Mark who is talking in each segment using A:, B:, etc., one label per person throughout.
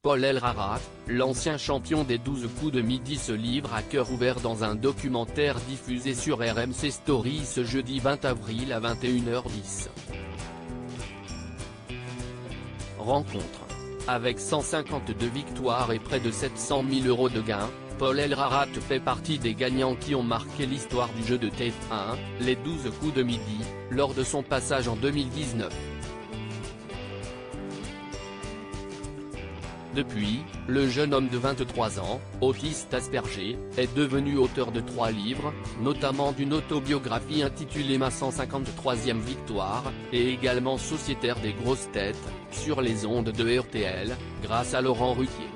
A: Paul Elrarat, l'ancien champion des 12 coups de midi se livre à cœur ouvert dans un documentaire diffusé sur RMC Story ce jeudi 20 avril à 21h10. Rencontre. Avec 152 victoires et près de 700 000 € de gains, Paul Elrarat fait partie des gagnants qui ont marqué l'histoire du jeu de TF1, les 12 coups de midi, lors de son passage en 2019. Depuis, le jeune homme de 23 ans, autiste Asperger, est devenu auteur de 3 livres, notamment d'une autobiographie intitulée Ma 153e victoire, et également sociétaire des grosses têtes, sur les ondes de RTL, grâce à Laurent Ruquier.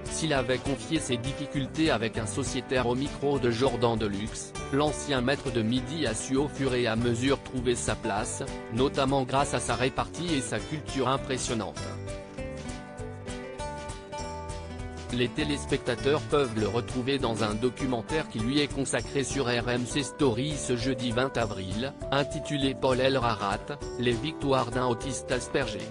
A: S'il avait confié ses difficultés avec un sociétaire au micro de Jordan Deluxe, l'ancien maître de midi a su au fur et à mesure trouver sa place, notamment grâce à sa répartie et sa culture impressionnante. Les téléspectateurs peuvent le retrouver dans un documentaire qui lui est consacré sur RMC Story ce jeudi 20 avril, intitulé Paul Elrarat, les victoires d'un autiste Asperger.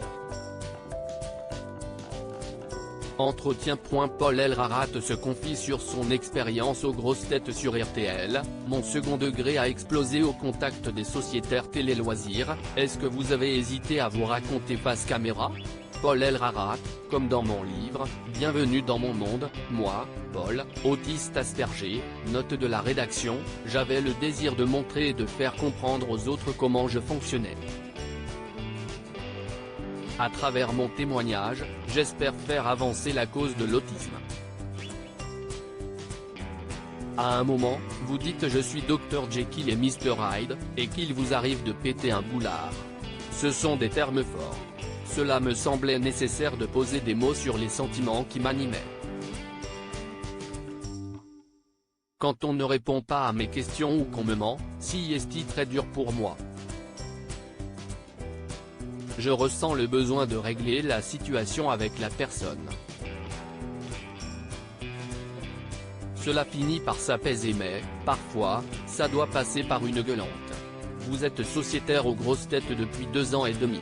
A: Entretien. Paul Elrarat se confie sur son expérience aux grosses têtes sur RTL. Mon second degré a explosé au contact des sociétaires télé-loisirs. Est-ce que vous avez hésité à vous raconter face caméra? Paul Elrarat, comme dans mon livre, Bienvenue dans mon monde, moi, Paul, autiste Asperger, note de la rédaction, j'avais le désir de montrer et de faire comprendre aux autres comment je fonctionnais. À travers mon témoignage, j'espère faire avancer la cause de l'autisme. À un moment, vous dites je suis Dr Jekyll et Mr Hyde, et qu'il vous arrive de péter un boulard. Ce sont des termes forts. Cela me semblait nécessaire de poser des mots sur les sentiments qui m'animaient. Quand on ne répond pas à mes questions ou qu'on me ment, si est très dur pour moi. Je ressens le besoin de régler la situation avec la personne. Cela finit par s'apaiser mais, parfois, ça doit passer par une gueulante. Vous êtes sociétaire aux grosses têtes depuis 2 ans et demi.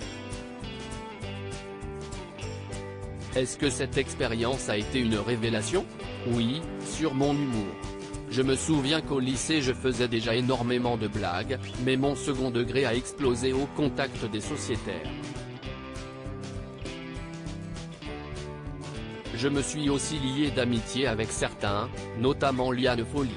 A: Est-ce que cette expérience a été une révélation? Oui, sur mon humour. Je me souviens qu'au lycée je faisais déjà énormément de blagues, mais mon second degré a explosé au contact des sociétaires. Je me suis aussi lié d'amitié avec certains, notamment Liane Folly.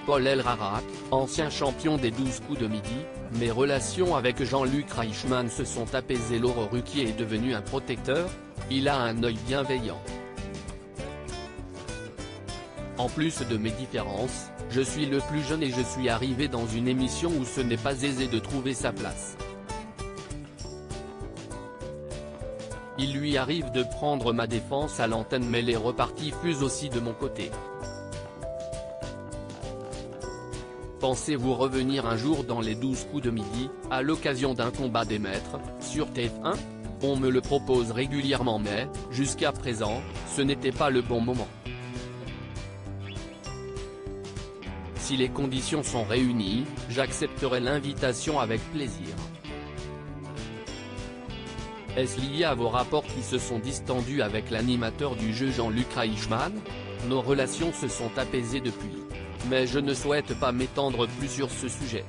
A: Paul Elrarat, ancien champion des 12 coups de midi, mes relations avec Jean-Luc Reichmann se sont apaisées. Laurent Ruquier est devenu un protecteur, il a un œil bienveillant. En plus de mes différences, je suis le plus jeune et je suis arrivé dans une émission où ce n'est pas aisé de trouver sa place. Il lui arrive de prendre ma défense à l'antenne mais les reparties fusent aussi de mon côté. Pensez-vous revenir un jour dans les 12 coups de midi, à l'occasion d'un combat des maîtres, sur TF1? On me le propose régulièrement mais, jusqu'à présent, ce n'était pas le bon moment. Si les conditions sont réunies, j'accepterai l'invitation avec plaisir. Est-ce lié à vos rapports qui se sont distendus avec l'animateur du jeu Jean-Luc Reichmann? Nos relations se sont apaisées depuis. Mais je ne souhaite pas m'étendre plus sur ce sujet.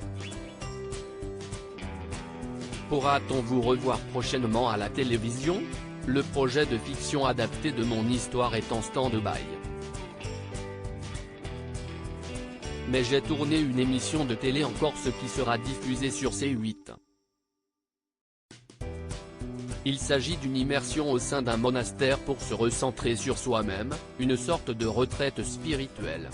A: Pourra-t-on vous revoir prochainement à la télévision? Le projet de fiction adapté de mon histoire est en stand-by. Mais j'ai tourné une émission de télé en Corse qui sera diffusée sur C8. Il s'agit d'une immersion au sein d'un monastère pour se recentrer sur soi-même, une sorte de retraite spirituelle.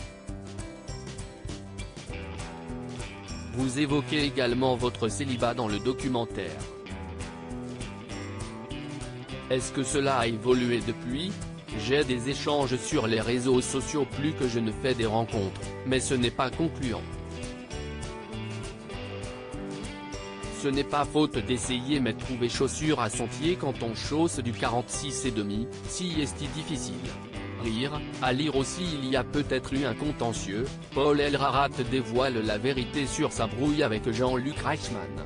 A: Vous évoquez également votre célibat dans le documentaire. Est-ce que cela a évolué depuis? J'ai des échanges sur les réseaux sociaux plus que je ne fais des rencontres, mais ce n'est pas concluant. Ce n'est pas faute d'essayer mais trouver chaussure à son pied quand on chausse du 46,5, si est difficile. Rire, à lire aussi il y a peut-être eu un contentieux, Paul Elrarat dévoile la vérité sur sa brouille avec Jean-Luc Reichmann.